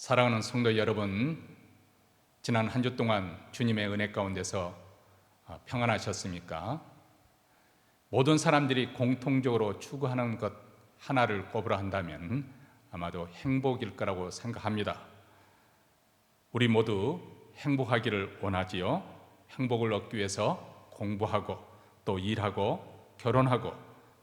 사랑하는 성도 여러분, 지난 한 주 동안 주님의 은혜 가운데서 평안하셨습니까? 모든 사람들이 공통적으로 추구하는 것 하나를 꼽으라 한다면 아마도 행복일 거라고 생각합니다. 우리 모두 행복하기를 원하지요. 행복을 얻기 위해서 공부하고 또 일하고 결혼하고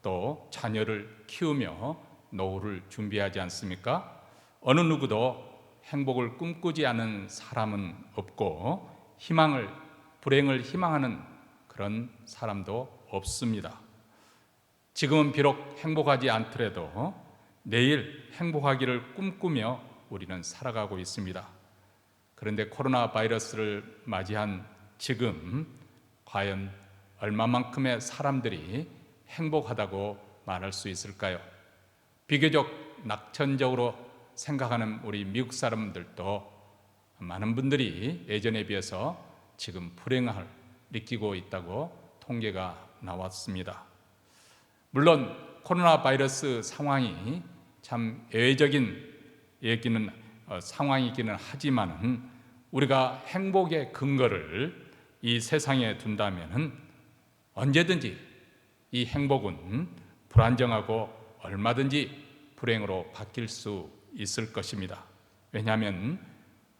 또 자녀를 키우며 노후를 준비하지 않습니까? 어느 누구도 행복을 꿈꾸지 않은 사람은 없고 불행을 희망하는 그런 사람도 없습니다. 지금은 비록 행복하지 않더라도 내일 행복하기를 꿈꾸며 우리는 살아가고 있습니다. 그런데 코로나 바이러스를 맞이한 지금 과연 얼마만큼의 사람들이 행복하다고 말할 수 있을까요? 비교적 낙천적으로 생각하는 우리 미국 사람들도 많은 분들이 예전에 비해서 지금 불행을 느끼고 있다고 통계가 나왔습니다. 물론 코로나 바이러스 상황이 참 예외적인 상황이기는 하지만 우리가 행복의 근거를 이 세상에 둔다면 언제든지 이 행복은 불안정하고 얼마든지 불행으로 바뀔 수 있을 것입니다. 왜냐하면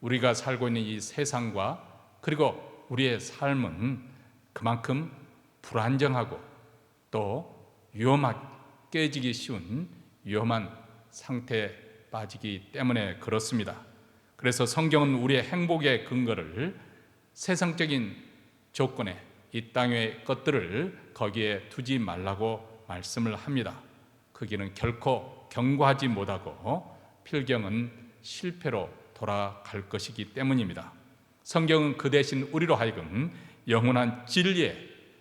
우리가 살고 있는 이 세상과 그리고 우리의 삶은 그만큼 불안정하고 또 깨지기 쉬운 위험한 상태에 빠지기 때문에 그렇습니다. 그래서 성경은 우리의 행복의 근거를 세상적인 조건에 이 땅의 것들을 거기에 두지 말라고 말씀을 합니다. 거기는 결코 견고하지 못하고 필경은 실패로 돌아갈 것이기 때문입니다. 성경은 그 대신 우리로 하여금 영원한 진리에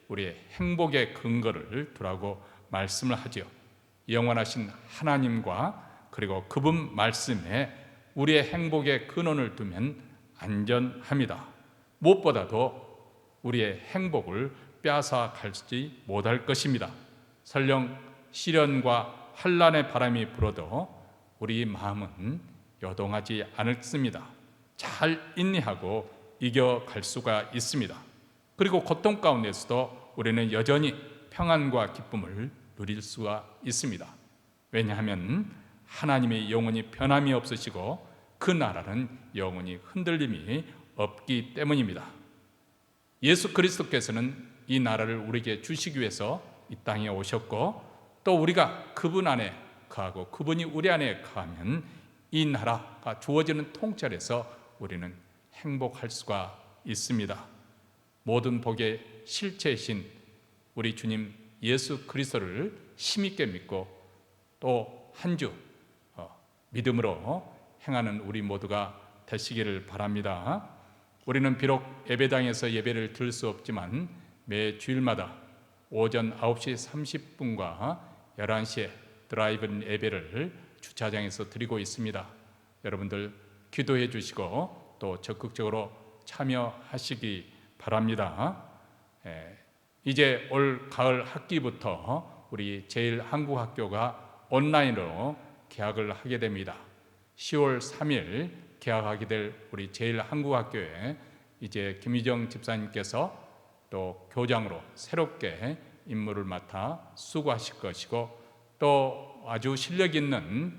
우리의 행복의 근거를 두라고 말씀을 하죠. 영원하신 하나님과 그리고 그분 말씀에 우리의 행복의 근원을 두면 안전합니다. 무엇보다도 우리의 행복을 빼앗아 갈지 못할 것입니다. 설령 시련과 환난의 바람이 불어도 우리 마음은 요동하지 않습니다. 잘 인내하고 이겨갈 수가 있습니다. 그리고 고통 가운데서도 우리는 여전히 평안과 기쁨을 누릴 수가 있습니다. 왜냐하면 하나님의 영원히 변함이 없으시고 그 나라는 영원히 흔들림이 없기 때문입니다. 예수 그리스도께서는 이 나라를 우리에게 주시기 위해서 이 땅에 오셨고 또 우리가 그분 안에 거하고 그분이 우리 안에 거하면 이 나라가 주어지는 통찰에서 우리는 행복할 수가 있습니다. 모든 복의 실체이신 우리 주님 예수 그리스도를 힘있게 믿고 또 한 주 믿음으로 행하는 우리 모두가 되시기를 바랍니다. 우리는 비록 예배당에서 예배를 드릴 수 없지만 매 주일마다 오전 9시 30분과 11시에 드라이브인 예배를 주차장에서 드리고 있습니다. 여러분들 기도해 주시고 또 적극적으로 참여하시기 바랍니다. 이제 올 가을 학기부터 우리 제1한국학교가 온라인으로 개학을 하게 됩니다. 10월 3일 개학하게 될 우리 제1한국학교에 이제 김희정 집사님께서 또 교장으로 새롭게 임무를 맡아 수고하실 것이고 또 아주 실력 있는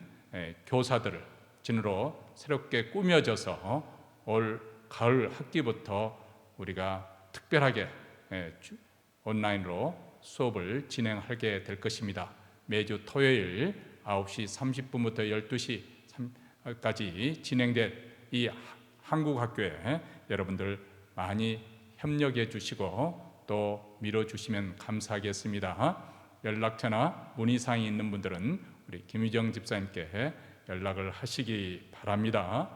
교사들을 진으로 새롭게 꾸며져서 올 가을 학기부터 우리가 특별하게 온라인으로 수업을 진행하게 될 것입니다. 매주 토요일 9시 30분부터 12시까지 진행될 이 한국학교에 여러분들 많이 협력해 주시고 또 밀어주시면 감사하겠습니다. 연락처나 문의사항이 있는 분들은 우리 김희정 집사님께 연락을 하시기 바랍니다.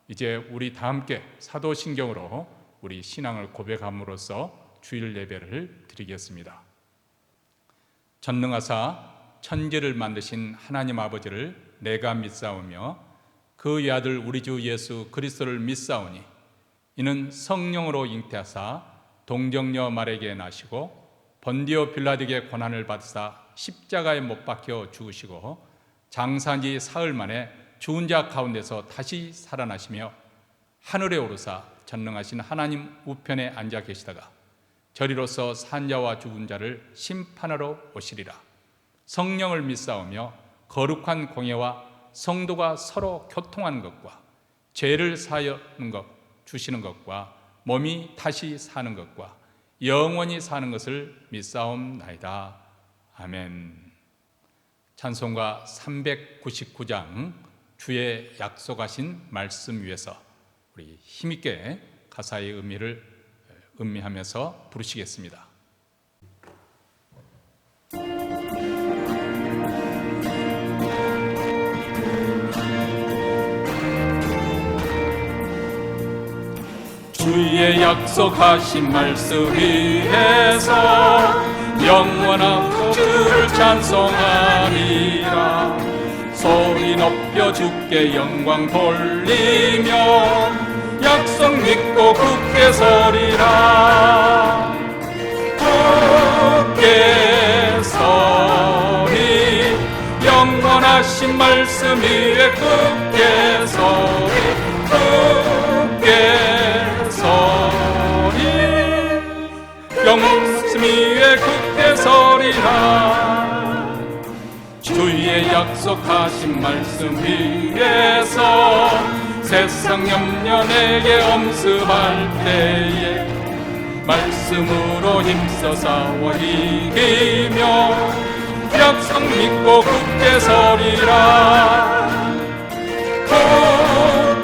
이제 우리 다 함께 사도신경으로 우리 신앙을 고백함으로써 주일 예배를 드리겠습니다. 전능하사 천지를 만드신 하나님 아버지를 내가 믿사오며 그의 아들 우리 주 예수 그리스도를 믿사오니 이는 성령으로 잉태하사 동정녀 마리아에게 나시고 본디오 빌라도에게 고난을 받으사 십자가에 못 박혀 죽으시고 장사한 지 사흘 만에 죽은 자 가운데서 다시 살아나시며 하늘에 오르사 전능하신 하나님 우편에 앉아 계시다가 저리로서 산자와 죽은 자를 심판하러 오시리라. 성령을 믿사오며 거룩한 공예와 성도가 서로 교통하는 것과 죄를 사하는 것 주시는 것과 몸이 다시 사는 것과 영원히 사는 것을 믿사옵나이다. 아멘. 찬송가 399장 주의 약속하신 말씀 위에서 우리 힘있게 가사의 의미를 음미하면서 부르시겠습니다. 주의 약속하신 말씀 위에서 영원하고 주를 찬송하리라. 소리 높여 주께 영광 돌리며 약속 믿고 굳게 서리라. 굳게 서리 영원하신 말씀 위에 굳게 서리 굳게 영씀 위에 굳게 서리라. 주의 약속하신 말씀 위에서 세상 염려 내게 엄습할 때에 말씀으로 힘써 싸워 이기며 약속 믿고 굳게 서리라.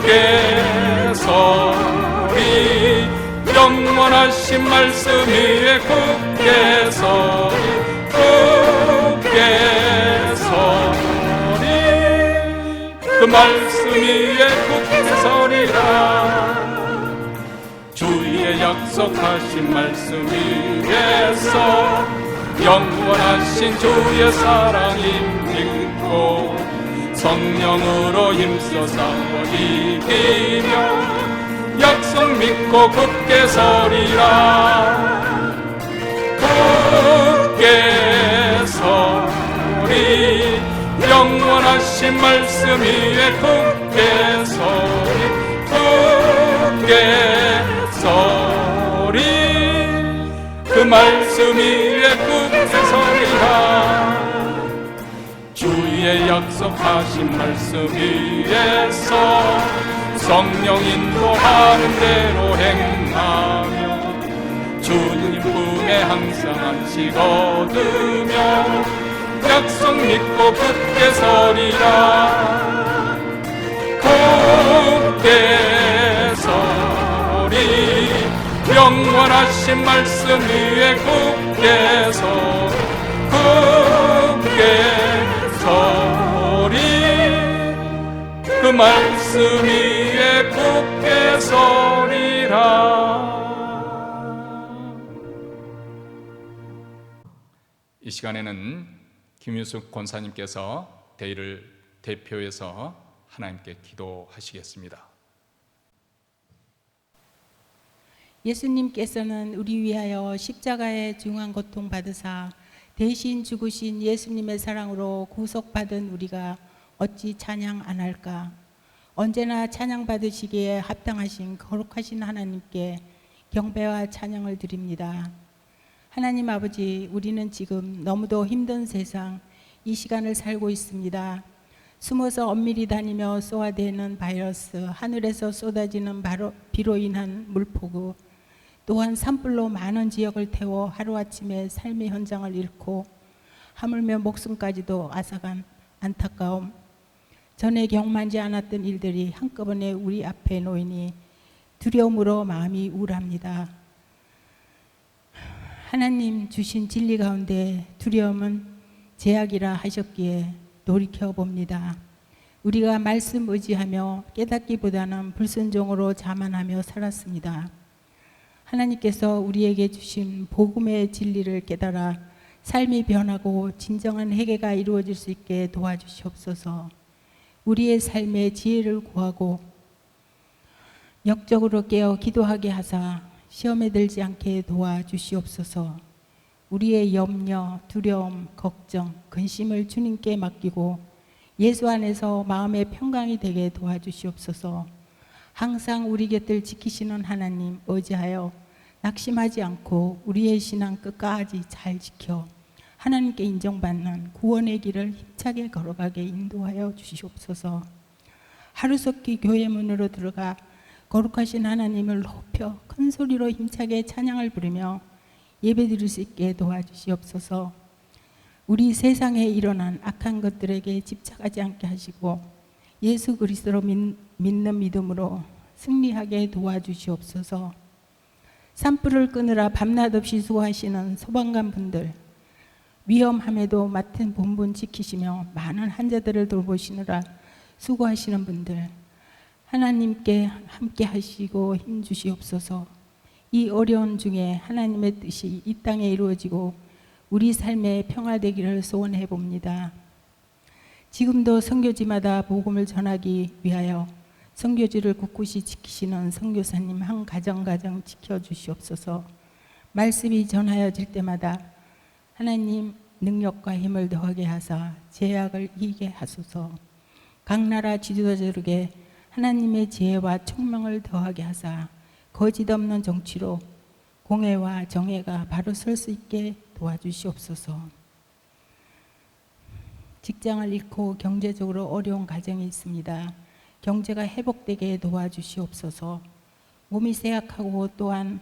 굳게 서리 영원하신 말씀 위에 굳게 서리 굳게 서리 그 말씀 위에 굳게 서리라. 주의 약속하신 말씀 위에서 영원하신 주의 사랑 힘입고 성령으로 힘써 싸워 이기며 약속 믿고 굳게 서리라. 굳게 서리 영원하신 말씀 위에 굳게 서리 굳게 서리 그 말씀 위에 굳게 서리라. 주의 약속하신 말씀 위에서 성령 인도하는 대로 행하며 주님 품에 항상 안식 얻으며 약속 믿고 굳게 서리라. 굳게 서리 영원하신 말씀 위에 굳게 서리 굳게 서리 그 말씀 위에 굳게 서리라. 이 시간에는 김유숙 권사님께서 대의를 대표해서 하나님께 기도하시겠습니다. 예수님께서는 우리 위하여 십자가의 중한 고통 받으사 대신 죽으신 예수님의 사랑으로 구속받은 우리가 어찌 찬양 안 할까? 언제나 찬양 받으시기에 합당하신 거룩하신 하나님께 경배와 찬양을 드립니다. 하나님 아버지, 우리는 지금 너무도 힘든 세상, 이 시간을 살고 있습니다. 숨어서 엄밀히 다니며 쏘아대는 바이러스, 하늘에서 쏟아지는 비로 인한 물폭우, 또한 산불로 많은 지역을 태워 하루아침에 삶의 현장을 잃고 하물며 목숨까지도 앗아간 안타까움, 전에 경험하지 않았던 일들이 한꺼번에 우리 앞에 놓이니 두려움으로 마음이 우울합니다. 하나님 주신 진리 가운데 두려움은 제약이라 하셨기에 돌이켜봅니다. 우리가 말씀 의지하며 깨닫기보다는 불순종으로 자만하며 살았습니다. 하나님께서 우리에게 주신 복음의 진리를 깨달아 삶이 변하고 진정한 회개가 이루어질 수 있게 도와주시옵소서. 우리의 삶에 지혜를 구하고 역적으로 깨어 기도하게 하사 시험에 들지 않게 도와주시옵소서. 우리의 염려, 두려움, 걱정, 근심을 주님께 맡기고 예수 안에서 마음의 평강이 되게 도와주시옵소서. 항상 우리 곁을 지키시는 하나님 의지하여 낙심하지 않고 우리의 신앙 끝까지 잘 지켜 하나님께 인정받는 구원의 길을 힘차게 걸어가게 인도하여 주시옵소서. 하루속히 교회 문으로 들어가 거룩하신 하나님을 높여 큰 소리로 힘차게 찬양을 부르며 예배드릴 수 있게 도와주시옵소서. 우리 세상에 일어난 악한 것들에게 집착하지 않게 하시고 예수 그리스도로 믿는 믿음으로 승리하게 도와주시옵소서. 산불을 끄느라 밤낮 없이 수고하시는 소방관 분들, 위험함에도 맡은 본분 지키시며 많은 환자들을 돌보시느라 수고하시는 분들, 하나님께 함께 하시고 힘 주시옵소서. 이 어려운 중에 하나님의 뜻이 이 땅에 이루어지고 우리 삶에 평화되기를 소원해 봅니다. 지금도 선교지마다 복음을 전하기 위하여 선교지를 굳굳이 지키시는 선교사님 한 가정 지켜주시옵소서. 말씀이 전하여질 때마다 하나님 능력과 힘을 더하게 하사 제약을 이기게 하소서. 각 나라 지도자들에게 하나님의 지혜와 총명을 더하게 하사 거짓 없는 정치로 공의와 정의가 바로 설 수 있게 도와주시옵소서. 직장을 잃고 경제적으로 어려운 가정이 있습니다. 경제가 회복되게 도와주시옵소서. 몸이 쇠약하고 또한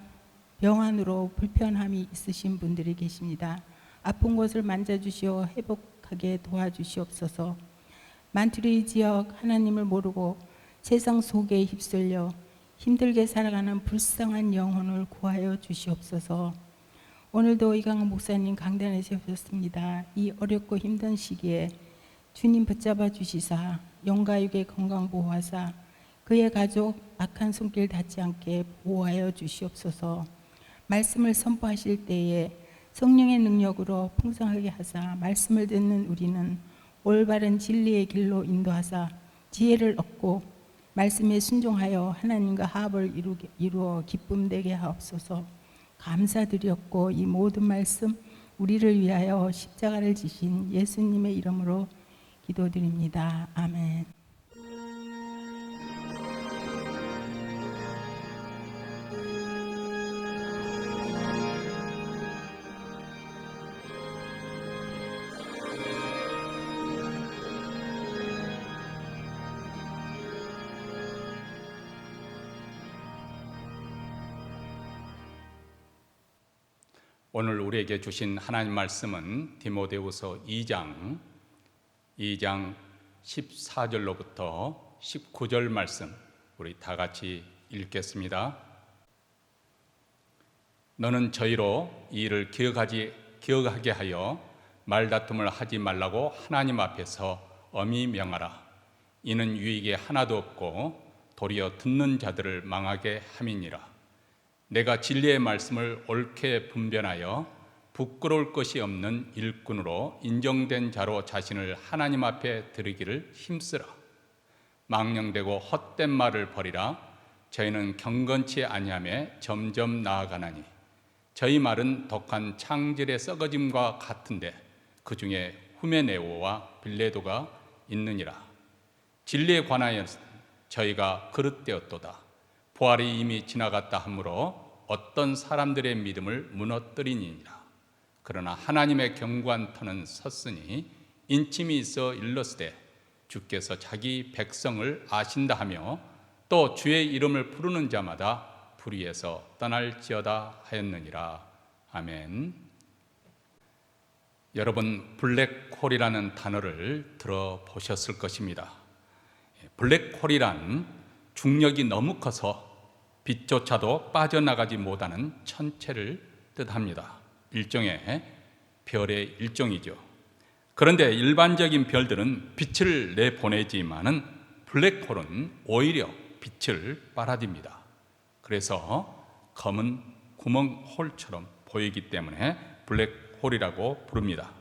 병환으로 불편함이 있으신 분들이 계십니다. 아픈 곳을 만져주시어 회복하게 도와주시옵소서. 만투리 지역 하나님을 모르고 세상 속에 휩쓸려 힘들게 살아가는 불쌍한 영혼을 구하여 주시옵소서. 오늘도 이강원 목사님 강단에 세우셨습니다. 이 어렵고 힘든 시기에 주님 붙잡아 주시사 영가육의 건강 보호하사 그의 가족 악한 손길 닿지 않게 보호하여 주시옵소서. 말씀을 선포하실 때에 성령의 능력으로 풍성하게 하사 말씀을 듣는 우리는 올바른 진리의 길로 인도하사 지혜를 얻고 말씀에 순종하여 하나님과 화합을 이루어 기쁨 되게 하옵소서. 감사드렸고 이 모든 말씀 우리를 위하여 십자가를 지신 예수님의 이름으로 기도드립니다. 아멘. 오늘 우리에게 주신 하나님 말씀은 디모데후서 2장 14절로부터 19절 말씀, 우리 다 같이 읽겠습니다. 너는 저희로 이 일을 기억하게 하여 말다툼을 하지 말라고 하나님 앞에서 엄히 명하라. 이는 유익이 하나도 없고 도리어 듣는 자들을 망하게 함이니라. 내가 진리의 말씀을 옳게 분별하여 부끄러울 것이 없는 일꾼으로 인정된 자로 자신을 하나님 앞에 드리기를 힘쓰라. 망령되고 헛된 말을 버리라. 저희는 경건치 아니하며 점점 나아가나니 저희 말은 독한 창질의 썩어짐과 같은데 그 중에 후메네오와 빌레도가 있느니라. 진리에 관하여 저희가 그릇되었도다. 부활이 이미 지나갔다 하므로 어떤 사람들의 믿음을 무너뜨리니라. 그러나 하나님의 견고한 터는 섰으니 인침이 있어 일렀으되 주께서 자기 백성을 아신다 하며 또 주의 이름을 부르는 자마다 불의에서 떠날지어다 하였느니라. 아멘. 여러분, 블랙홀이라는 단어를 들어보셨을 것입니다. 블랙홀이란 중력이 너무 커서 빛조차도 빠져나가지 못하는 천체를 뜻합니다. 일종의 별의 일종이죠. 그런데 일반적인 별들은 빛을 내보내지만은 블랙홀은 오히려 빛을 빨아들입니다. 그래서 검은 구멍홀처럼 보이기 때문에 블랙홀이라고 부릅니다.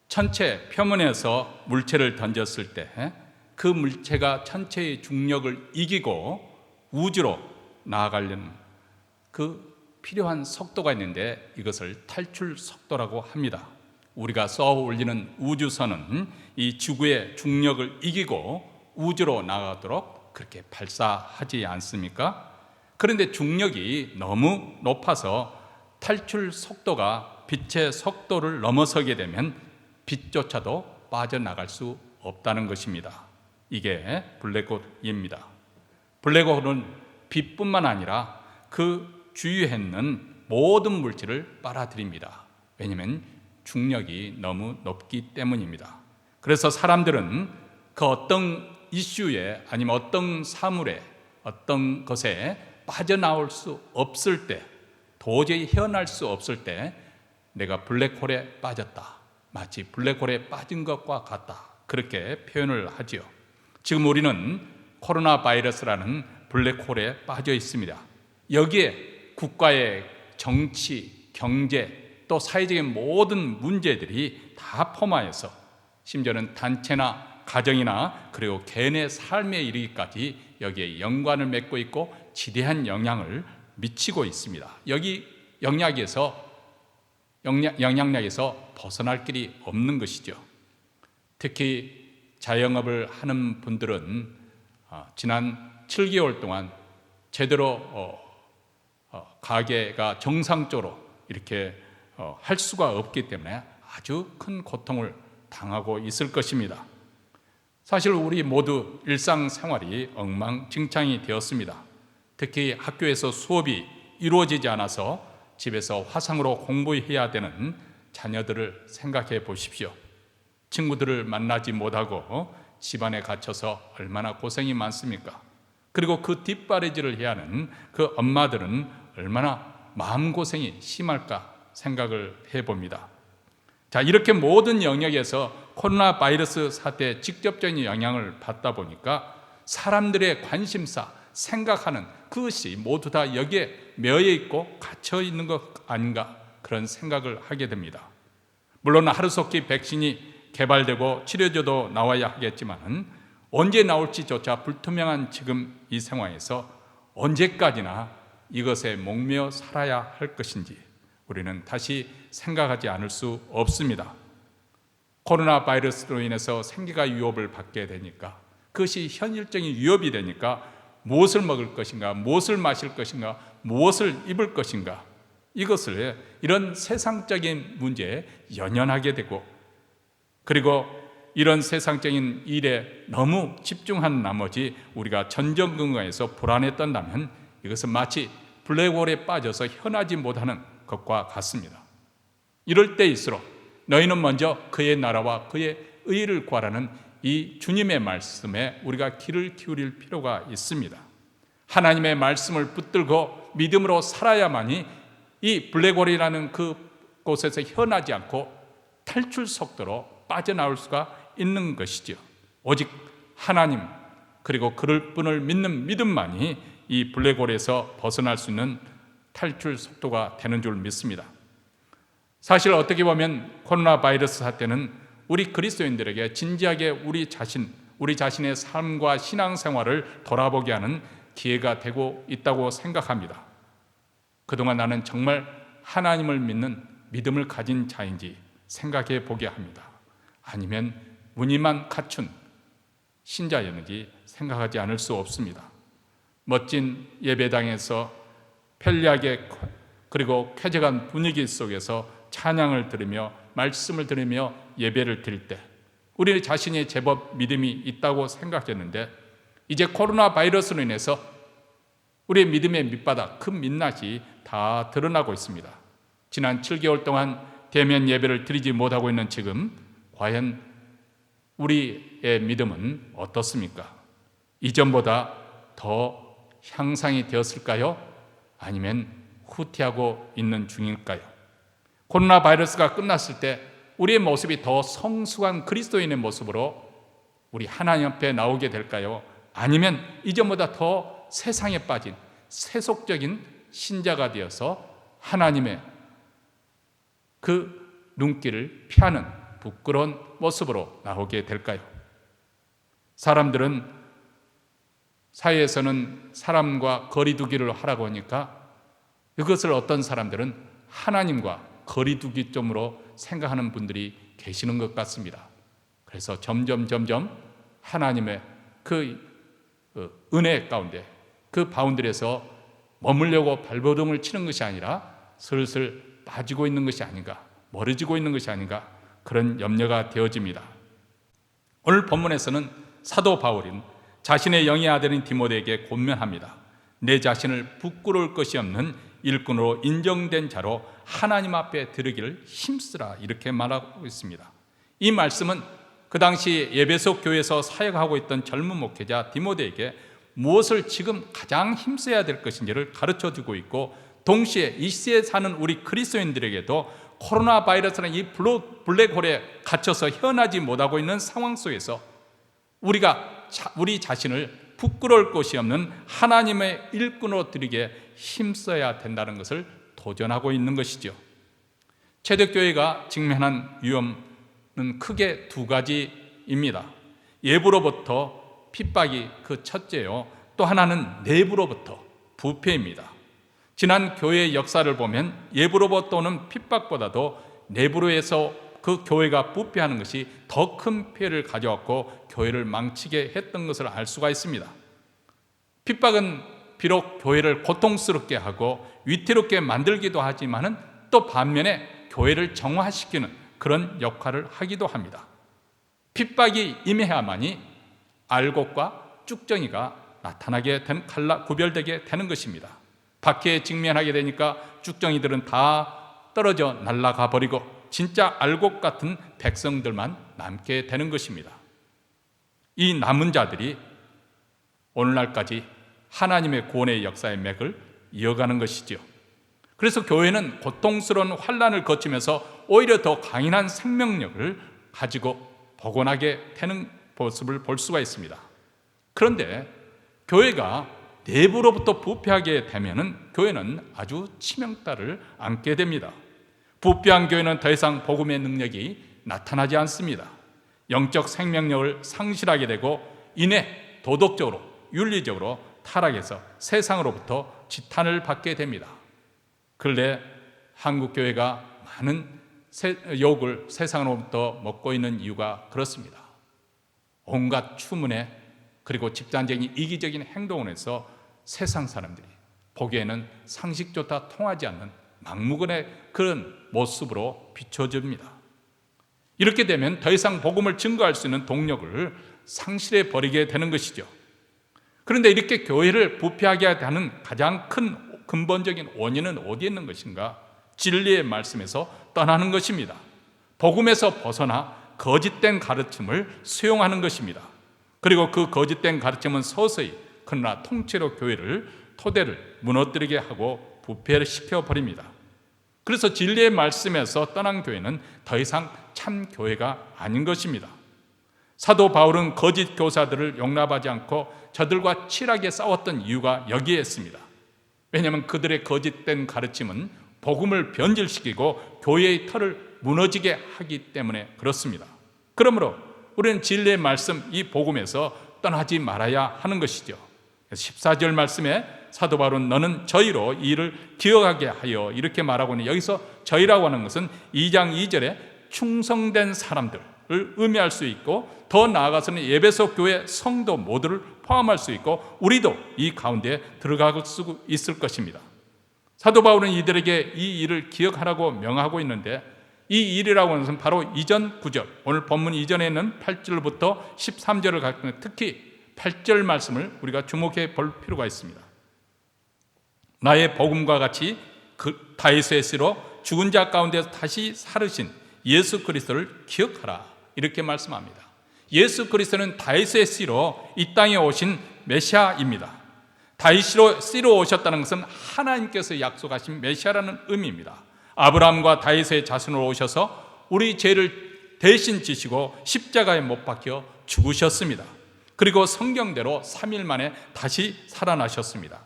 천체 표면에서 물체를 던졌을 때 그 물체가 천체의 중력을 이기고 우주로 나아가려는 그 필요한 속도가 있는데 이것을 탈출 속도라고 합니다. 우리가 쏘아 올리는 우주선은 이 지구의 중력을 이기고 우주로 나가도록 그렇게 발사하지 않습니까? 그런데 중력이 너무 높아서 탈출 속도가 빛의 속도를 넘어서게 되면 빛조차도 빠져나갈 수 없다는 것입니다. 이게 블랙홀입니다. 블랙홀은 빛뿐만 아니라 그 주위에 있는 모든 물질을 빨아들입니다. 왜냐하면 중력이 너무 높기 때문입니다. 그래서 사람들은 그 어떤 이슈에 아니면 어떤 사물에 어떤 것에 빠져나올 수 없을 때, 도저히 헤어날 수 없을 때 내가 블랙홀에 빠졌다, 마치 블랙홀에 빠진 것과 같다, 그렇게 표현을 하지요. 지금 우리는 코로나 바이러스라는 블랙홀에 빠져 있습니다. 여기에 국가의 정치, 경제, 또 사회적인 모든 문제들이 다 포함해서 심지어는 단체나 가정이나 그리고 개인의 삶에 이르기까지 여기에 연관을 맺고 있고 지대한 영향을 미치고 있습니다. 여기 영향력에서 벗어날 길이 없는 것이죠. 특히 자영업을 하는 분들은 지난 7개월 동안 제대로 가게가 정상적으로 이렇게 할 수가 없기 때문에 아주 큰 고통을 당하고 있을 것입니다. 사실 우리 모두 일상생활이 엉망진창이 되었습니다. 특히 학교에서 수업이 이루어지지 않아서 집에서 화상으로 공부해야 되는 자녀들을 생각해 보십시오. 친구들을 만나지 못하고 집안에 갇혀서 얼마나 고생이 많습니까? 그리고 그 뒷바라지를 해야 하는 그 엄마들은 얼마나 마음고생이 심할까 생각을 해봅니다. 자, 이렇게 모든 영역에서 코로나 바이러스 사태에 직접적인 영향을 받다 보니까 사람들의 관심사, 생각하는 그것이 모두 다 여기에 매여 있고 갇혀 있는 것 아닌가, 그런 생각을 하게 됩니다. 물론 하루속히 백신이 개발되고 치료제도 나와야 하겠지만 언제 나올지조차 불투명한 지금 이 상황에서 언제까지나 이것에 목매어 살아야 할 것인지 우리는 다시 생각하지 않을 수 없습니다. 코로나 바이러스로 인해서 생계가 위협을 받게 되니까, 그것이 현실적인 위협이 되니까 무엇을 먹을 것인가, 무엇을 마실 것인가, 무엇을 입을 것인가, 이것을 이런 세상적인 문제에 연연하게 되고, 그리고 이런 세상적인 일에 너무 집중한 나머지 우리가 전전긍긍해서 불안에 떤다면 이것은 마치 블랙홀에 빠져서 현하지 못하는 것과 같습니다. 이럴 때일수록 너희는 먼저 그의 나라와 그의 의를 구하라는 이 주님의 말씀에 우리가 귀를 기울일 필요가 있습니다. 하나님의 말씀을 붙들고 믿음으로 살아야만이 이 블랙홀이라는 그 곳에서 현하지 않고 탈출 속도로 빠져나올 수가 있는 것이죠. 오직 하나님 그리고 그럴 분을 믿는 믿음만이 이 블랙홀에서 벗어날 수 있는 탈출 속도가 되는 줄 믿습니다. 사실 어떻게 보면 코로나 바이러스 사태는 우리 그리스도인들에게 진지하게 우리 자신의 삶과 신앙생활을 돌아보게 하는 기회가 되고 있다고 생각합니다. 그동안 나는 정말 하나님을 믿는 믿음을 가진 자인지 생각해 보게 합니다. 아니면 무늬만 갖춘 신자였는지 생각하지 않을 수 없습니다. 멋진 예배당에서 편리하게 그리고 쾌적한 분위기 속에서 찬양을 들으며 말씀을 들으며 예배를 드릴 때 우리 자신이 제법 믿음이 있다고 생각했는데, 이제 코로나 바이러스로 인해서 우리의 믿음의 밑바닥, 큰 민낯이 다 드러나고 있습니다. 지난 7개월 동안 대면 예배를 드리지 못하고 있는 지금 과연 우리의 믿음은 어떻습니까? 이전보다 더 향상이 되었을까요? 아니면 후퇴하고 있는 중일까요? 코로나 바이러스가 끝났을 때 우리의 모습이 더 성숙한 그리스도인의 모습으로 우리 하나님 앞에 나오게 될까요? 아니면 이전보다 더 세상에 빠진 세속적인 신자가 되어서 하나님의 그 눈길을 피하는 부끄러운 모습으로 나오게 될까요? 사람들은 사회에서는 사람과 거리 두기를 하라고 하니까 이것을 어떤 사람들은 하나님과 거리두기점으로 생각하는 분들이 계시는 것 같습니다. 그래서 점점 하나님의 그 은혜 가운데 그 바운드리에서 머물려고 발버둥을 치는 것이 아니라 슬슬 빠지고 있는 것이 아닌가, 멀어지고 있는 것이 아닌가, 그런 염려가 되어집니다. 오늘 본문에서는 사도 바울은 자신의 영의 아들인 디모데에게 권면합니다. 내 자신을 부끄러울 것이 없는 일꾼으로 인정된 자로 하나님 앞에 드리기를 힘쓰라, 이렇게 말하고 있습니다. 이 말씀은 그 당시 에베소 교회에서 사역하고 있던 젊은 목회자 디모데에게 무엇을 지금 가장 힘써야 될 것인지를 가르쳐주고 있고, 동시에 이 시대에 사는 우리 그리스도인들에게도 코로나 바이러스라는 이 블랙홀에 갇혀서 헤어나지 못하고 있는 상황 속에서 우리가 우리 자신을 부끄러울 것이 없는 하나님의 일꾼으로 드리기에 힘써야 된다는 것을 도전하고 있는 것이죠. 초대교회가 직면한 위험은 크게 두 가지입니다. 외부로부터 핍박이 그 첫째요, 또 하나는 내부로부터 부패입니다. 지난 교회의 역사를 보면 외부로부터 오는 핍박보다도 내부로에서 그 교회가 부패하는 것이 더 큰 피해를 가져왔고 교회를 망치게 했던 것을 알 수가 있습니다. 핍박은 비록 교회를 고통스럽게 하고 위태롭게 만들기도 하지만은 또 반면에 교회를 정화시키는 그런 역할을 하기도 합니다. 핍박이 임해야만이 알곡과 쭉정이가 나타나게 된, 구별되게 되는 것입니다. 박해에 직면하게 되니까 쭉정이들은 다 떨어져 날아가 버리고 진짜 알곡 같은 백성들만 남게 되는 것입니다. 이 남은 자들이 오늘날까지 하나님의 구원의 역사의 맥을 이어가는 것이죠. 그래서 교회는 고통스러운 환난을 거치면서 오히려 더 강인한 생명력을 가지고 복원하게 되는 모습을 볼 수가 있습니다. 그런데 교회가 내부로부터 부패하게 되면은 교회는 아주 치명타를 안게 됩니다. 부패한 교회는 더 이상 복음의 능력이 나타나지 않습니다. 영적 생명력을 상실하게 되고 이내 도덕적으로 윤리적으로 타락해서 세상으로부터 지탄을 받게 됩니다. 근래 한국 교회가 많은 욕을 세상으로부터 먹고 있는 이유가 그렇습니다. 온갖 추문에 그리고 집단적인 이기적인 행동을 해서 세상 사람들이 보기에는 상식조차 통하지 않는 막무가내 그런 모습으로 비춰집니다. 이렇게 되면 더 이상 복음을 증거할 수 있는 동력을 상실해 버리게 되는 것이죠. 그런데 이렇게 교회를 부패하게 하는 가장 큰 근본적인 원인은 어디에 있는 것인가? 진리의 말씀에서 떠나는 것입니다. 복음에서 벗어나 거짓된 가르침을 수용하는 것입니다. 그리고 그 거짓된 가르침은 서서히 그러나 통째로 교회를 토대를 무너뜨리게 하고 부패를 시켜버립니다. 그래서 진리의 말씀에서 떠난 교회는 더 이상 참 교회가 아닌 것입니다. 사도 바울은 거짓 교사들을 용납하지 않고 저들과 치열하게 싸웠던 이유가 여기에 있습니다. 왜냐하면 그들의 거짓된 가르침은 복음을 변질시키고 교회의 틀을 무너지게 하기 때문에 그렇습니다. 그러므로 우리는 진리의 말씀, 이 복음에서 떠나지 말아야 하는 것이죠. 14절 말씀에 사도 바울은 너는 저희로 이 일을 기억하게 하여 이렇게 말하고 있는, 여기서 저희라고 하는 것은 2장 2절에 충성된 사람들을 의미할 수 있고 더 나아가서는 에베소 교회 성도 모두를 포함할 수 있고 우리도 이 가운데에 들어갈 수 있을 것입니다. 사도 바울은 이들에게 이 일을 기억하라고 명하고 있는데 이 일이라고 하는 것은 바로 이전 9절, 오늘 본문 이전에 있는 8절부터 13절을 갖고 있는 특히 8절 말씀을 우리가 주목해 볼 필요가 있습니다. 나의 복음과 같이 그 다윗의 씨로 죽은 자 가운데서 다시 살으신 예수 그리스도를 기억하라, 이렇게 말씀합니다. 예수 그리스도는 다윗의 씨로 이 땅에 오신 메시아입니다. 다윗의 씨로 오셨다는 것은 하나님께서 약속하신 메시아라는 의미입니다. 아브라함과 다윗의 자손으로 오셔서 우리 죄를 대신 지시고 십자가에 못 박혀 죽으셨습니다. 그리고 성경대로 3일 만에 다시 살아나셨습니다.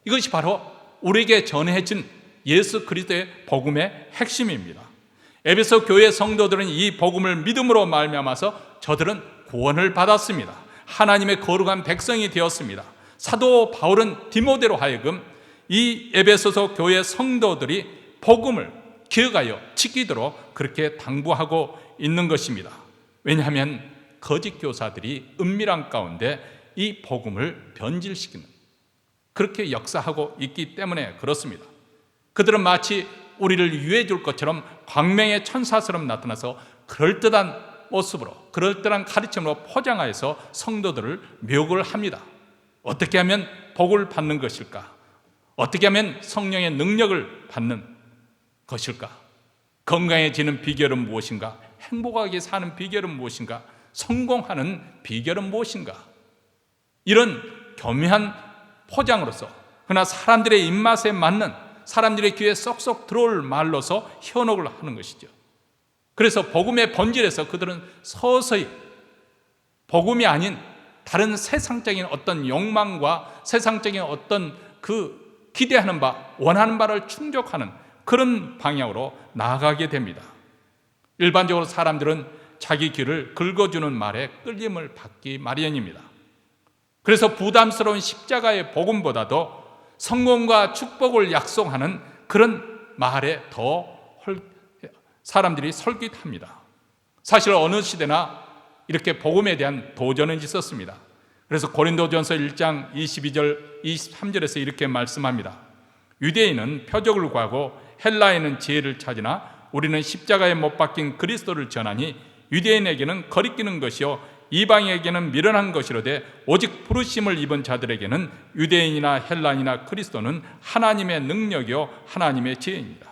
이것이 바로 우리에게 전해진 예수 그리스도의 복음의 핵심입니다. 에베소 교회 성도들은 이 복음을 믿음으로 말미암아서 저들은 구원을 받았습니다. 하나님의 거룩한 백성이 되었습니다. 사도 바울은 디모데로 하여금 이 에베소서 교회 성도들이 복음을 기억하여 지키도록 그렇게 당부하고 있는 것입니다. 왜냐하면 거짓 교사들이 은밀한 가운데 이 복음을 변질시키는, 그렇게 역사하고 있기 때문에 그렇습니다. 그들은 마치 우리를 유해해 줄 것처럼 광명의 천사처럼 나타나서 그럴듯한 모습으로, 그럴듯한 가르침으로 포장하여서 성도들을 묘를 합니다. 어떻게 하면 복을 받는 것일까? 어떻게 하면 성령의 능력을 받는 것일까? 건강해지는 비결은 무엇인가? 행복하게 사는 비결은 무엇인가? 성공하는 비결은 무엇인가? 이런 교묘한 포장으로서, 그러나 사람들의 입맛에 맞는, 사람들의 귀에 쏙쏙 들어올 말로서 현혹을 하는 것이죠. 그래서 복음의 본질에서 그들은 서서히 복음이 아닌 다른 세상적인 어떤 욕망과 세상적인 어떤 그 기대하는 바, 원하는 바를 충족하는 그런 방향으로 나아가게 됩니다. 일반적으로 사람들은 자기 귀를 긁어주는 말에 끌림을 받기 마련입니다. 그래서 부담스러운 십자가의 복음보다도 성공과 축복을 약속하는 그런 말에 더 사람들이 솔깃합니다. 사실 어느 시대나 이렇게 복음에 대한 도전은 있었습니다. 그래서 고린도전서 1장 22절 23절에서 이렇게 말씀합니다. 유대인은 표적을 구하고 헬라인은 지혜를 찾으나 우리는 십자가에 못 박힌 그리스도를 전하니 유대인에게는 거리끼는 것이요 이방에게는 미련한 것이로되 오직 부르심을 입은 자들에게는 유대인이나 헬라인이나 그리스도는 하나님의 능력이요 하나님의 지혜입니다.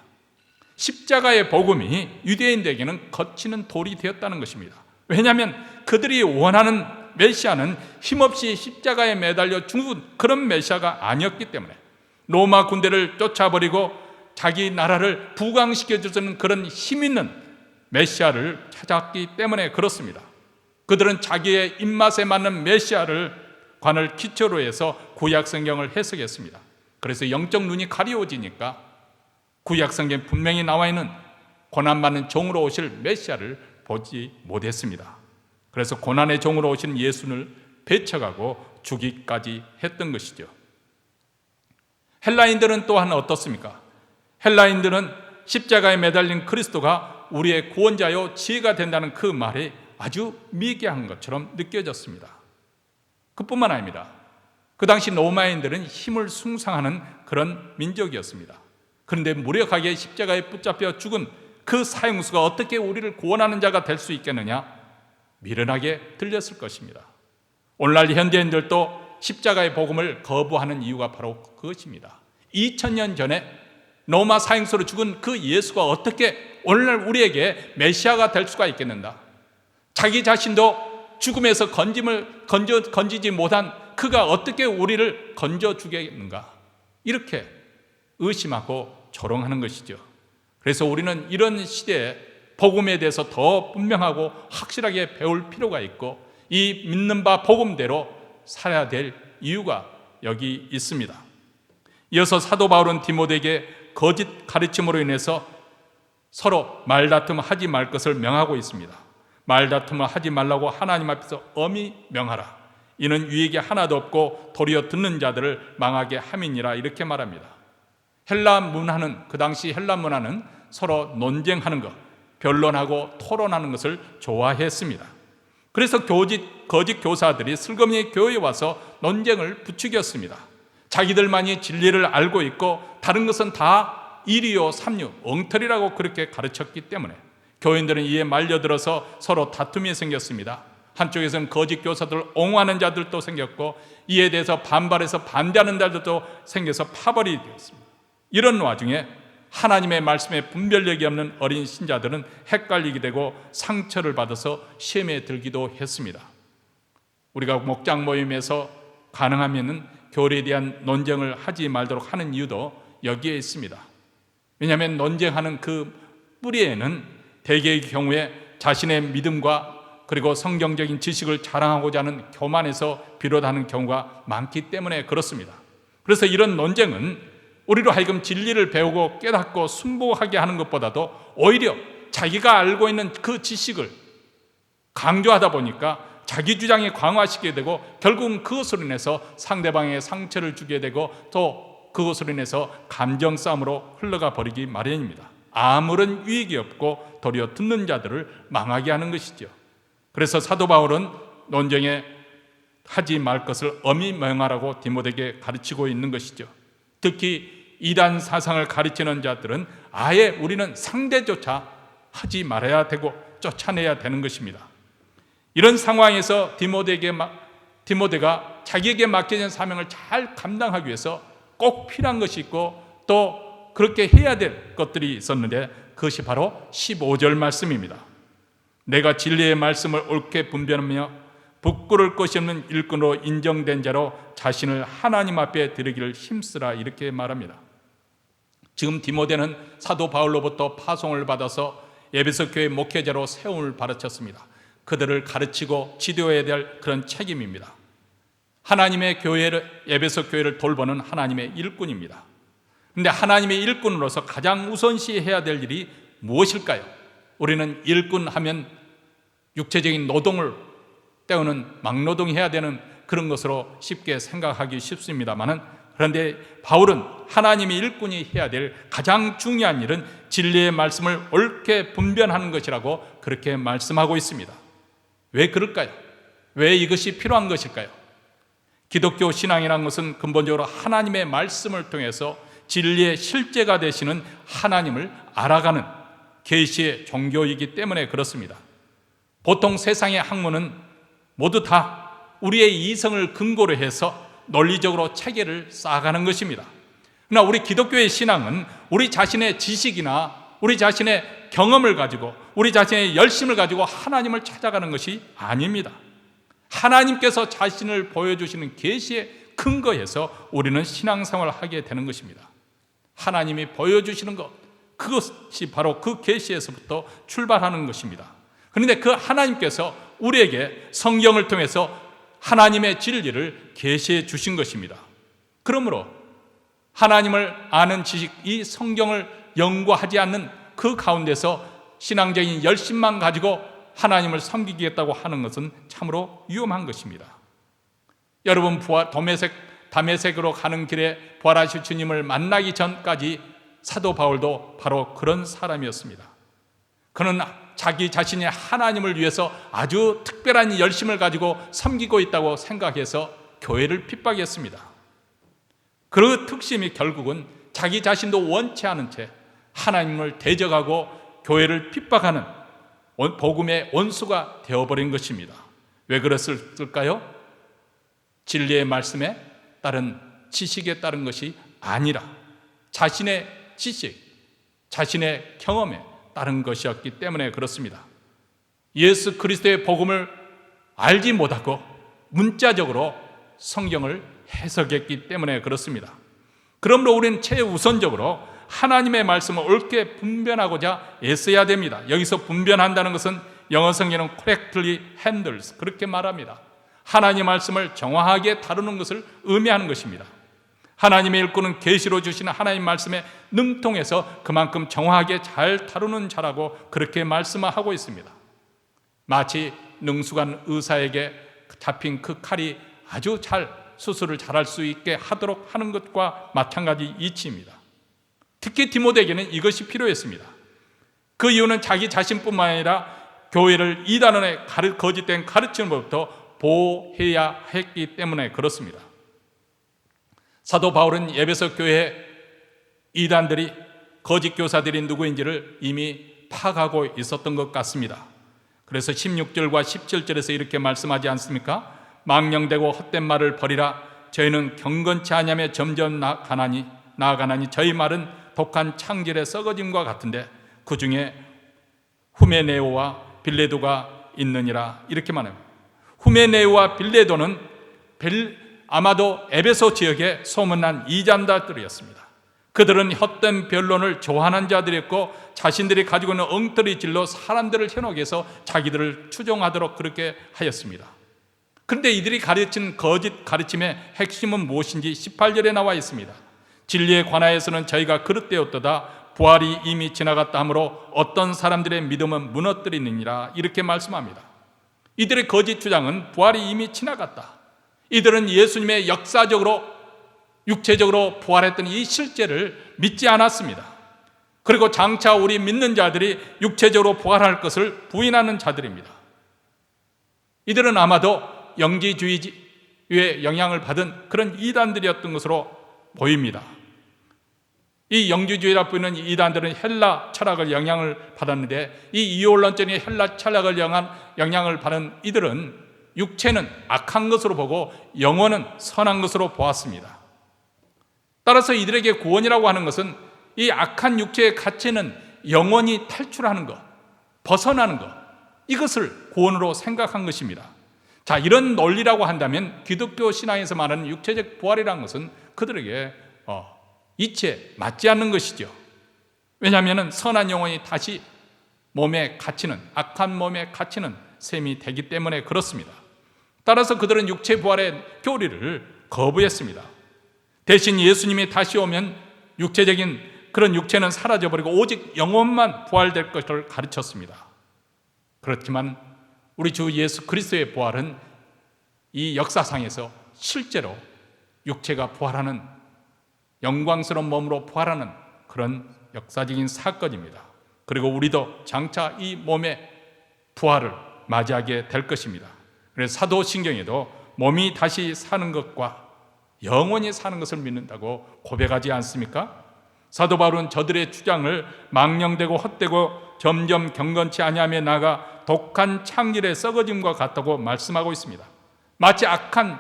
십자가의 복음이 유대인들에게는 거치는 돌이 되었다는 것입니다. 왜냐하면 그들이 원하는 메시아는 힘없이 십자가에 매달려 죽은 그런 메시아가 아니었기 때문에, 로마 군대를 쫓아버리고 자기 나라를 부강시켜주는 그런 힘있는 메시아를 찾았기 때문에 그렇습니다. 그들은 자기의 입맛에 맞는 메시아를 관을 기초로 해서 구약 성경을 해석했습니다. 그래서 영적 눈이 가려워지니까 구약 성경에 분명히 나와 있는 고난받는 종으로 오실 메시아를 보지 못했습니다. 그래서 고난의 종으로 오신 예수를 배척하고 죽이기까지 했던 것이죠. 헬라인들은 또한 어떻습니까? 헬라인들은 십자가에 매달린 그리스도가 우리의 구원자요 지혜가 된다는 그 말이 아주 미개한 것처럼 느껴졌습니다. 그뿐만 아닙니다. 그 당시 로마인들은 힘을 숭상하는 그런 민족이었습니다. 그런데 무력하게 십자가에 붙잡혀 죽은 그 사형수가 어떻게 우리를 구원하는 자가 될 수 있겠느냐? 미련하게 들렸을 것입니다. 오늘날 현대인들도 십자가의 복음을 거부하는 이유가 바로 그것입니다. 2000년 전에 로마 사형수로 죽은 그 예수가 어떻게 오늘날 우리에게 메시아가 될 수가 있겠는가? 자기 자신도 죽음에서 건지지 못한 그가 어떻게 우리를 건져주겠는가? 이렇게 의심하고 조롱하는 것이죠. 그래서 우리는 이런 시대에 복음에 대해서 더 분명하고 확실하게 배울 필요가 있고, 이 믿는 바 복음대로 살아야 될 이유가 여기 있습니다. 이어서 사도 바울은 디모데에게 거짓 가르침으로 인해서 서로 말다툼 하지 말 것을 명하고 있습니다. 말다툼을 하지 말라고 하나님 앞에서 엄히 명하라. 이는 유익이 하나도 없고 도리어 듣는 자들을 망하게 함이니라. 이렇게 말합니다. 헬라 문화는, 그 당시 헬라 문화는 서로 논쟁하는 것, 변론하고 토론하는 것을 좋아했습니다. 그래서 거짓 교사들이 슬그머니 교회에 와서 논쟁을 부추겼습니다. 자기들만이 진리를 알고 있고 다른 것은 다 이리요 삼류, 엉터리라고 그렇게 가르쳤기 때문에 교인들은 이에 말려들어서 서로 다툼이 생겼습니다. 한쪽에서는 거짓 교사들을 옹호하는 자들도 생겼고, 이에 대해서 반발해서 반대하는 자들도 생겨서 파벌이 되었습니다. 이런 와중에 하나님의 말씀에 분별력이 없는 어린 신자들은 헷갈리게 되고 상처를 받아서 시험에 들기도 했습니다. 우리가 목장 모임에서 가능하면 교리에 대한 논쟁을 하지 말도록 하는 이유도 여기에 있습니다. 왜냐하면 논쟁하는 그 뿌리에는 대개의 경우에 자신의 믿음과 그리고 성경적인 지식을 자랑하고자 하는 교만에서 비롯하는 경우가 많기 때문에 그렇습니다. 그래서 이런 논쟁은 우리로 하여금 진리를 배우고 깨닫고 순복하게 하는 것보다도 오히려 자기가 알고 있는 그 지식을 강조하다 보니까 자기 주장에 강화시키게 되고, 결국은 그것으로 인해서 상대방에게 상처를 주게 되고, 또 그것으로 인해서 감정 싸움으로 흘러가 버리기 마련입니다. 아무런 유익이 없고 도리어 듣는 자들을 망하게 하는 것이죠. 그래서 사도 바울은 논쟁에 하지 말 것을 엄히 명하라고 디모데에게 가르치고 있는 것이죠. 특히 이단 사상을 가르치는 자들은 아예 우리는 상대조차 하지 말아야 되고 쫓아내야 되는 것입니다. 이런 상황에서 디모데가 자기에게 맡겨진 사명을 잘 감당하기 위해서 꼭 필요한 것이 있고 또 그렇게 해야 될 것들이 있었는데 그것이 바로 15절 말씀입니다. 내가 진리의 말씀을 옳게 분별하며 부끄러울 것이 없는 일꾼으로 인정된 자로 자신을 하나님 앞에 드리기를 힘쓰라, 이렇게 말합니다. 지금 디모데는 사도 바울로부터 파송을 받아서 에베소 교회 목회자로 세움을 받아쳤습니다. 그들을 가르치고 지도해야 될 그런 책임입니다. 하나님의 교회를, 에베소 교회를 돌보는 하나님의 일꾼입니다. 그런데 하나님의 일꾼으로서 가장 우선시해야 될 일이 무엇일까요? 우리는 일꾼 하면 육체적인 노동을 때우는 막노동해야 되는 그런 것으로 쉽게 생각하기 쉽습니다만, 그런데 바울은 하나님의 일꾼이 해야 될 가장 중요한 일은 진리의 말씀을 옳게 분별하는 것이라고 그렇게 말씀하고 있습니다. 왜 그럴까요? 왜 이것이 필요한 것일까요? 기독교 신앙이라는 것은 근본적으로 하나님의 말씀을 통해서 진리의 실제가 되시는 하나님을 알아가는 계시의 종교이기 때문에 그렇습니다. 보통 세상의 학문은 모두 다 우리의 이성을 근거로 해서 논리적으로 체계를 쌓아가는 것입니다. 그러나 우리 기독교의 신앙은 우리 자신의 지식이나 우리 자신의 경험을 가지고 우리 자신의 열심을 가지고 하나님을 찾아가는 것이 아닙니다. 하나님께서 자신을 보여주시는 계시에 근거해서 우리는 신앙생활을 하게 되는 것입니다. 하나님이 보여주시는 것, 그것이 바로 그 계시에서부터 출발하는 것입니다. 그런데 그 하나님께서 우리에게 성경을 통해서 하나님의 진리를 계시해 주신 것입니다. 그러므로 하나님을 아는 지식, 이 성경을 연구하지 않는 그 가운데서 신앙적인 열심만 가지고 하나님을 섬기겠다고 하는 것은 참으로 위험한 것입니다. 여러분, 다메섹으로 가는 길에 부활하신 주님을 만나기 전까지 사도 바울도 바로 그런 사람이었습니다. 그는 자기 자신이 하나님을 위해서 아주 특별한 열심을 가지고 섬기고 있다고 생각해서 교회를 핍박했습니다. 그 특심이 결국은 자기 자신도 원치 않은 채 하나님을 대적하고 교회를 핍박하는 복음의 원수가 되어버린 것입니다. 왜 그랬을까요? 진리의 말씀에 따른 지식에 따른 것이 아니라 자신의 지식, 자신의 경험에 따른 것이었기 때문에 그렇습니다. 예수 그리스도의 복음을 알지 못하고 문자적으로 성경을 해석했기 때문에 그렇습니다. 그러므로 우리는 최우선적으로 하나님의 말씀을 옳게 분별하고자 애써야 됩니다. 여기서 분별한다는 것은 영어 성경은 correctly handles, 그렇게 말합니다. 하나님의 말씀을 정확하게 다루는 것을 의미하는 것입니다. 하나님의 일꾼은 계시로 주시는 하나님 말씀에 능통해서 그만큼 정확하게 잘 다루는 자라고 그렇게 말씀하고 있습니다. 마치 능숙한 의사에게 잡힌 그 칼이 아주 잘 수술을 잘할 수 있게 하도록 하는 것과 마찬가지 이치입니다. 특히 디모데에게는 이것이 필요했습니다. 그 이유는 자기 자신뿐만 아니라 교회를 이단원의 거짓된 가르침으로부터 보호해야 했기 때문에 그렇습니다. 사도 바울은 에베소 교회 이단들이 거짓 교사들이 누구인지를 이미 파악하고 있었던 것 같습니다. 그래서 16절과 17절에서 이렇게 말씀하지 않습니까? 망령되고 헛된 말을 버리라. 저희는 경건치 아니하며 점점 나아가나니 저희 말은 독한 창질의 썩어짐과 같은데 그 중에 후메네오와 빌레도가 있느니라, 이렇게 말합니다. 후메네오와 빌레도는 아마도 에베소 지역에 소문난 이단자들이었습니다. 그들은 헛된 변론을 좋아하는 자들이었고 자신들이 가지고 있는 엉터리 진로 사람들을 현혹해서 자기들을 추종하도록 그렇게 하였습니다. 그런데 이들이 가르친 거짓 가르침의 핵심은 무엇인지 18절에 나와 있습니다. 진리에 관하여서는 저희가 그릇되었도다. 부활이 이미 지나갔다 하므로 어떤 사람들의 믿음은 무너뜨리느니라, 이렇게 말씀합니다. 이들의 거짓 주장은 부활이 이미 지나갔다. 이들은 예수님의 역사적으로 육체적으로 부활했던 이 실제를 믿지 않았습니다. 그리고 장차 우리 믿는 자들이 육체적으로 부활할 것을 부인하는 자들입니다. 이들은 아마도 영지주의의 영향을 받은 그런 이단들이었던 것으로 보입니다. 이 영지주의라 부르는 이단들은 헬라 철학을 영향을 받았는데, 이 이원론적인 헬라 철학을 영향을 받은 이들은 육체는 악한 것으로 보고 영혼은 선한 것으로 보았습니다. 따라서 이들에게 구원이라고 하는 것은 이 악한 육체의 가치는 영원히 탈출하는 것, 벗어나는 것, 이것을 구원으로 생각한 것입니다. 자, 이런 논리라고 한다면 기독교 신앙에서 말하는 육체적 부활이라는 것은 그들에게 이치에 맞지 않는 것이죠. 왜냐하면 선한 영혼이 다시 몸에 갇히는, 악한 몸에 갇히는 셈이 되기 때문에 그렇습니다. 따라서 그들은 육체 부활의 교리를 거부했습니다. 대신 예수님이 다시 오면 육체적인 그런 육체는 사라져버리고 오직 영혼만 부활될 것을 가르쳤습니다. 그렇지만 우리 주 예수 그리스도의 부활은 이 역사상에서 실제로 육체가 부활하는, 영광스러운 몸으로 부활하는 그런 역사적인 사건입니다. 그리고 우리도 장차 이 몸의 부활을 맞이하게 될 것입니다. 그래서 사도신경에도 몸이 다시 사는 것과 영원히 사는 것을 믿는다고 고백하지 않습니까? 사도 바울은 저들의 주장을 망령되고 헛되고 점점 경건치 아니하며 나아가 독한 창질의 썩어짐과 같다고 말씀하고 있습니다. 마치 악한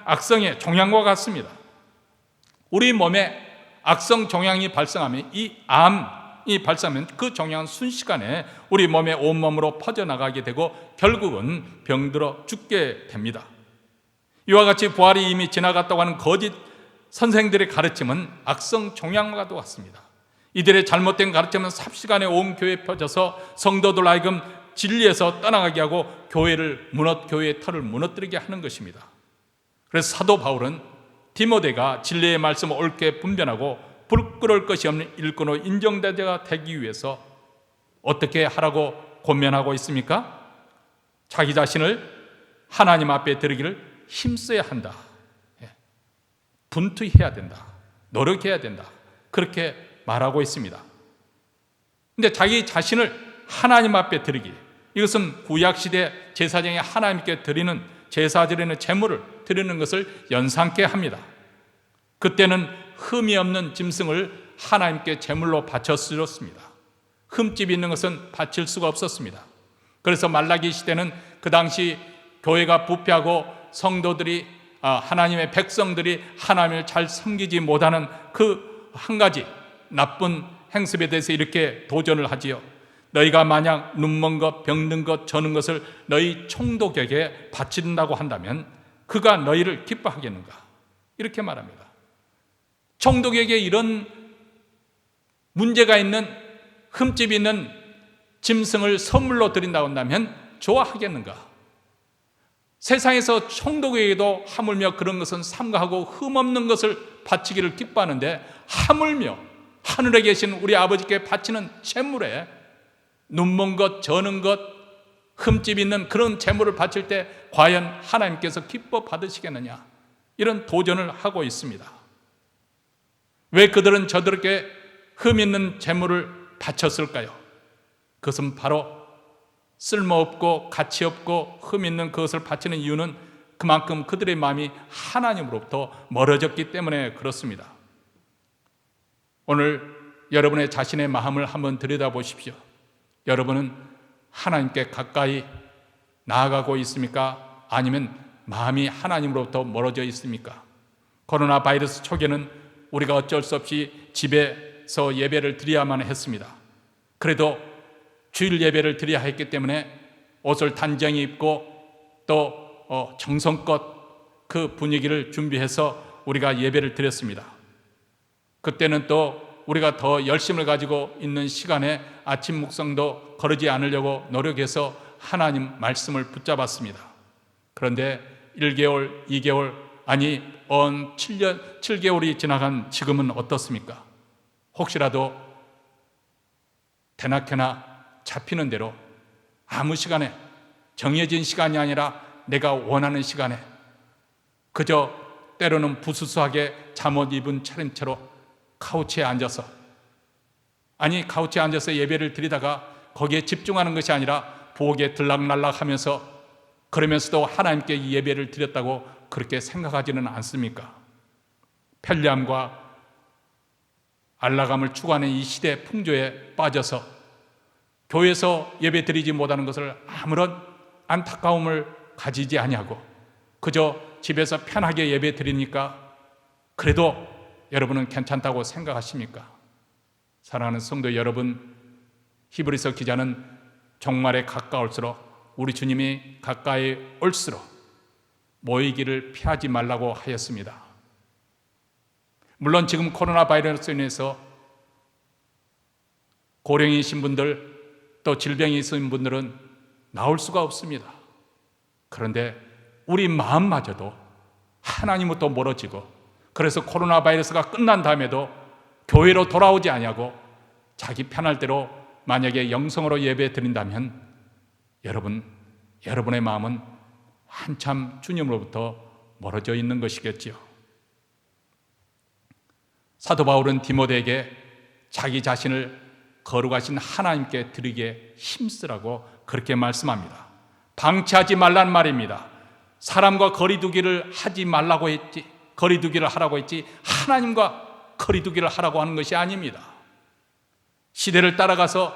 악성의 종양과 같습니다. 우리 몸에 악성 종양이 발생하면, 이 암이 발생하면 그 종양은 순식간에 우리 몸의 온몸으로 퍼져나가게 되고 결국은 병들어 죽게 됩니다. 이와 같이 부활이 이미 지나갔다고 하는 거짓 선생들의 가르침은 악성 종양과도 같습니다. 이들의 잘못된 가르침은 삽시간에 온 교회에 퍼져서 성도들 하여금 진리에서 떠나가게 하고 교회의 털을 무너뜨리게 하는 것입니다. 그래서 사도 바울은 디모데가 진리의 말씀을 옳게 분별하고 부끄러울 것이 없는 일꾼으로 인정된 자가 되기 위해서 어떻게 하라고 권면하고 있습니까? 자기 자신을 하나님 앞에 드리기를 힘써야 한다. 분투해야 된다. 노력해야 된다. 그렇게 말하고 있습니다. 근데 자기 자신을 하나님 앞에 드리기, 이것은 구약시대 제사장이 하나님께 드리는, 제사 드리는 제물을 드리는 것을 연상케 합니다. 그때는 흠이 없는 짐승을 하나님께 제물로 바쳤습니다. 흠집 있는 것은 바칠 수가 없었습니다. 그래서 말라기 시대는 그 당시 교회가 부패하고 성도들이, 하나님의 백성들이 하나님을 잘 섬기지 못하는 그 한 가지 나쁜 행습에 대해서 이렇게 도전을 하지요. 너희가 만약 눈먼 것, 병든 것, 저는 것을 너희 총독에게 바친다고 한다면 그가 너희를 기뻐하겠는가? 이렇게 말합니다. 총독에게 이런 문제가 있는, 흠집 있는 짐승을 선물로 드린다고 한다면 좋아하겠는가? 세상에서 총독에게도 하물며 그런 것은 삼가하고 흠없는 것을 바치기를 기뻐하는데, 하물며 하늘에 계신 우리 아버지께 바치는 제물에 눈먼 것, 저는 것, 흠집 있는 그런 제물을 바칠 때 과연 하나님께서 기뻐 받으시겠느냐? 이런 도전을 하고 있습니다. 왜 그들은 저들에게 흠 있는 제물을 바쳤을까요? 그것은 바로 쓸모없고 가치없고 흠 있는 그것을 바치는 이유는 그만큼 그들의 마음이 하나님으로부터 멀어졌기 때문에 그렇습니다. 오늘 여러분의 자신의 마음을 한번 들여다보십시오. 여러분은 하나님께 가까이 나아가고 있습니까? 아니면 마음이 하나님으로부터 멀어져 있습니까? 코로나 바이러스 초기에는 우리가 어쩔 수 없이 집에서 예배를 드려야만 했습니다. 그래도 주일 예배를 드려야 했기 때문에 옷을 단정히 입고 또 정성껏 그 분위기를 준비해서 우리가 예배를 드렸습니다. 그때는 또 우리가 더 열심을 가지고 있는 시간에 아침 묵상도 거르지 않으려고 노력해서 하나님 말씀을 붙잡았습니다. 그런데 1개월, 2개월, 아니 7개월이 지나간 지금은 어떻습니까? 혹시라도 대낮에나 잡히는 대로 아무 시간에, 정해진 시간이 아니라 내가 원하는 시간에 그저 때로는 부수수하게 잠옷 입은 차림새로 카우치에 앉아서 예배를 드리다가 거기에 집중하는 것이 아니라 부엌에 들락날락 하면서 그러면서도 하나님께 이 예배를 드렸다고 그렇게 생각하지는 않습니까? 편리함과 안락함을 추구하는 이 시대 풍조에 빠져서 교회에서 예배 드리지 못하는 것을 아무런 안타까움을 가지지 아니하고 그저 집에서 편하게 예배 드리니까 그래도 여러분은 괜찮다고 생각하십니까? 사랑하는 성도 여러분, 히브리서 기자는 종말에 가까울수록 우리 주님이 가까이 올수록 모이기를 피하지 말라고 하였습니다. 물론 지금 코로나 바이러스로 인해서 고령이신 분들 또 질병이 있으신 분들은 나올 수가 없습니다. 그런데 우리 마음마저도 하나님부터 멀어지고 그래서 코로나 바이러스가 끝난 다음에도 교회로 돌아오지 아니하고 자기 편할 대로 만약에 영성으로 예배 드린다면 여러분의 마음은 한참 주님으로부터 멀어져 있는 것이겠지요. 사도 바울은 디모데에게 자기 자신을 거룩하신 하나님께 드리기에 힘쓰라고 그렇게 말씀합니다. 방치하지 말란 말입니다. 사람과 거리두기를 하지 말라고 했지, 거리두기를 하라고 했지 하나님과 거리두기를 하라고 하는 것이 아닙니다. 시대를 따라가서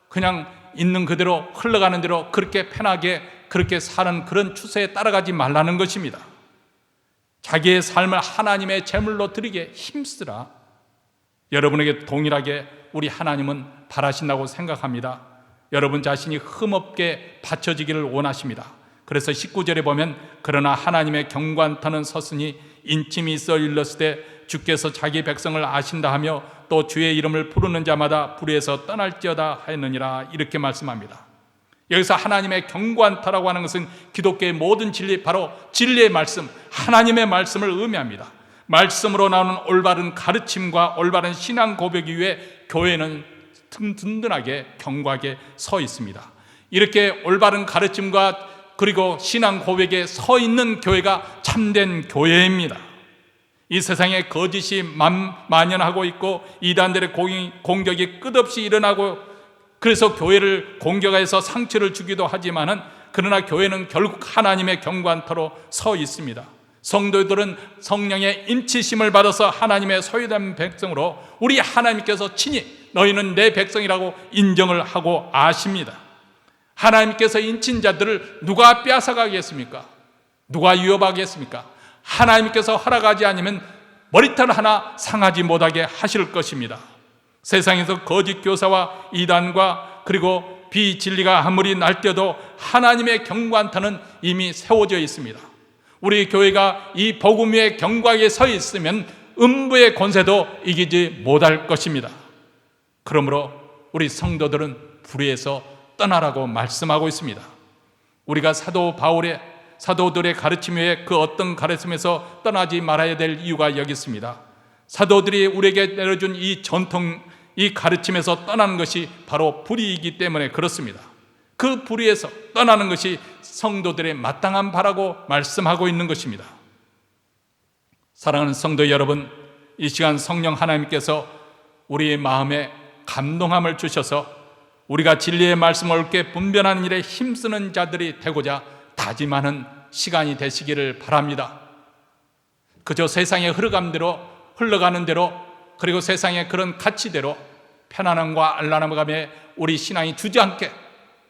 그냥 있는 그대로 흘러가는 대로 그렇게 편하게 그렇게 사는 그런 추세에 따라가지 말라는 것입니다. 자기의 삶을 하나님의 제물로 드리기에 힘쓰라. 여러분에게 동일하게 우리 하나님은 바라신다고 생각합니다. 여러분 자신이 흠없게 바쳐지기를 원하십니다. 그래서 19절에 보면 그러나 하나님의 경관터는 섰으니 인침이 있어 일렀을 주께서 자기 백성을 아신다 하며 또 주의 이름을 부르는 자마다 불의에서 떠날지어다 하였느니라 이렇게 말씀합니다. 여기서 하나님의 경관터라고 하는 것은 기독교의 모든 진리, 바로 진리의 말씀, 하나님의 말씀을 의미합니다. 말씀으로 나오는 올바른 가르침과 올바른 신앙 고백 위에 교회는 든든하게 견고하게 서 있습니다. 이렇게 올바른 가르침과 그리고 신앙 고백에 서 있는 교회가 참된 교회입니다. 이 세상에 거짓이 만연하고 있고 이단들의 공격이 끝없이 일어나고 그래서 교회를 공격해서 상처를 주기도 하지만은 그러나 교회는 결국 하나님의 경관터로 서 있습니다. 성도들은 성령의 인치심을 받아서 하나님의 소유된 백성으로 우리 하나님께서 친히 너희는 내 백성이라고 인정을 하고 아십니다. 하나님께서 인친 자들을 누가 빼앗아가겠습니까? 누가 위협하겠습니까? 하나님께서 허락하지 않으면 머리털 하나 상하지 못하게 하실 것입니다. 세상에서 거짓 교사와 이단과 그리고 비진리가 아무리 날뛰어도 하나님의 경관터는 이미 세워져 있습니다. 우리 교회가 이 복음 위에 견고하게 서 있으면 음부의 권세도 이기지 못할 것입니다. 그러므로 우리 성도들은 불의에서 떠나라고 말씀하고 있습니다. 우리가 사도들의 가르침 외에 그 어떤 가르침에서 떠나지 말아야 될 이유가 여기 있습니다. 사도들이 우리에게 내려준 이 전통, 이 가르침에서 떠나는 것이 바로 불의이기 때문에 그렇습니다. 그 불의에서 떠나는 것이 성도들의 마땅한 바라고 말씀하고 있는 것입니다. 사랑하는 성도 여러분, 이 시간 성령 하나님께서 우리의 마음에 감동함을 주셔서 우리가 진리의 말씀을 옳게 분별하는 일에 힘쓰는 자들이 되고자 다짐하는 시간이 되시기를 바랍니다. 그저 세상의 흘러가는 대로 그리고 세상의 그런 가치대로 편안함과 안락함에 우리 신앙이 주저앉게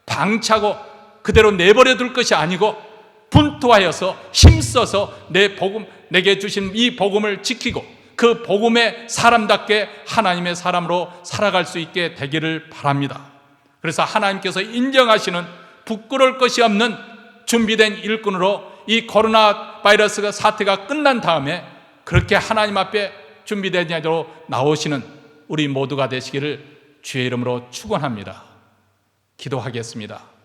방치하고 그대로 내버려 둘 것이 아니고 분투하여서 힘써서 내게 주신 이 복음을 지키고 그 복음의 사람답게 하나님의 사람으로 살아갈 수 있게 되기를 바랍니다. 그래서 하나님께서 인정하시는 부끄러울 것이 없는 준비된 일꾼으로 이 코로나 바이러스 사태가 끝난 다음에 그렇게 하나님 앞에 준비된 자로 나오시는 우리 모두가 되시기를 주의 이름으로 축원합니다. 기도하겠습니다.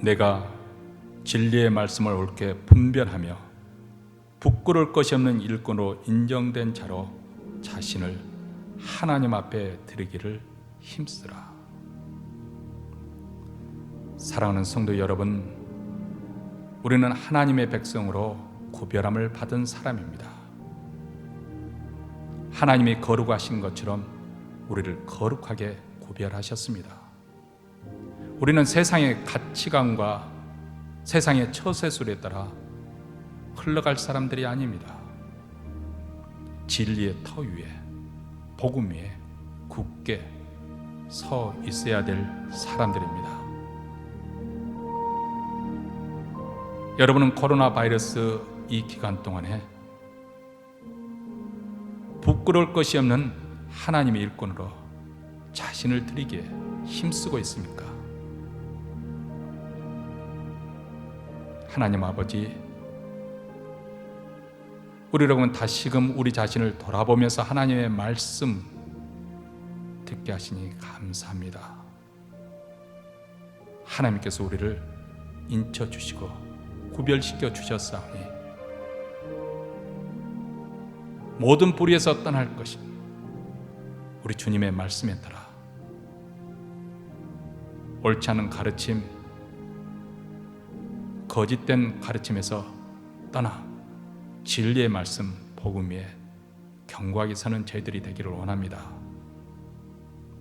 내가 진리의 말씀을 옳게 분별하며 부끄러울 것이 없는 일꾼으로 인정된 자로 자신을 하나님 앞에 드리기를 힘쓰라. 사랑하는 성도 여러분, 우리는 하나님의 백성으로 구별함을 받은 사람입니다. 하나님이 거룩하신 것처럼 우리를 거룩하게 구별하셨습니다. 우리는 세상의 가치관과 세상의 처세술에 따라 흘러갈 사람들이 아닙니다. 진리의 터 위에, 복음 위에 굳게 서 있어야 될 사람들입니다. 여러분은 코로나 바이러스 이 기간 동안에 부끄러울 것이 없는 하나님의 일꾼으로 자신을 드리기에 힘쓰고 있습니까? 하나님 아버지, 우리라고는 다시금 우리 자신을 돌아보면서 하나님의 말씀 듣게 하시니 감사합니다. 하나님께서 우리를 인쳐주시고 구별시켜 주셨사오니 모든 뿌리에서 떠날 것이 우리 주님의 말씀에 따라 옳지 않은 가르침, 거짓된 가르침에서 떠나 진리의 말씀, 복음 위에 견고하게 서는 저희들이 되기를 원합니다.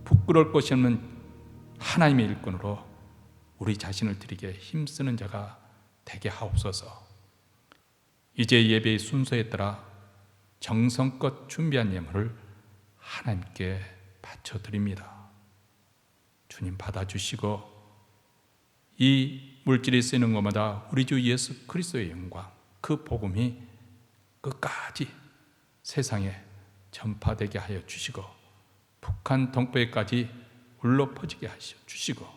부끄러울 것이 없는 하나님의 일꾼으로 우리 자신을 드리기에 힘쓰는 자가 되게 하옵소서. 이제 예배의 순서에 따라 정성껏 준비한 예물을 하나님께 바쳐드립니다. 주님 받아주시고 이 물질이 쓰이는 것마다 우리 주 예수 그리스도의 영광, 그 복음이 끝까지 세상에 전파되게 하여 주시고 북한 동포에까지 울려 퍼지게 하여 주시고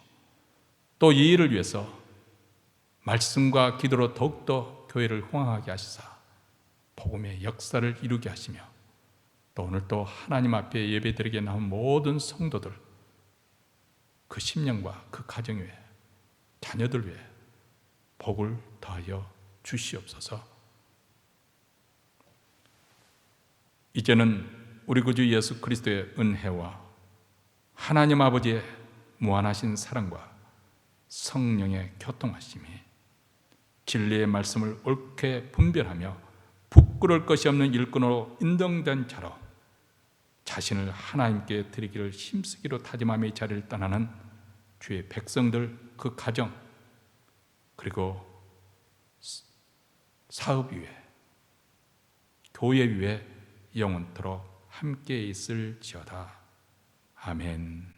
또 이 일을 위해서 말씀과 기도로 더욱더 교회를 호황하게 하시사 복음의 역사를 이루게 하시며 또 오늘 또 하나님 앞에 예배드리게 나온 모든 성도들 그 심령과 그 가정 위에 자녀들 위해 복을 더하여 주시옵소서. 이제는 우리 구주 예수 그리스도의 은혜와 하나님 아버지의 무한하신 사랑과 성령의 교통하심이 진리의 말씀을 옳게 분별하며 부끄러울 것이 없는 일꾼으로 인정된 자로 자신을 하나님께 드리기를 힘쓰기로 다짐하며 이 자리를 떠나는 주의 백성들, 그 가정 그리고 사업 위에 교회 위에 영원토록 함께 있을지어다. 아멘.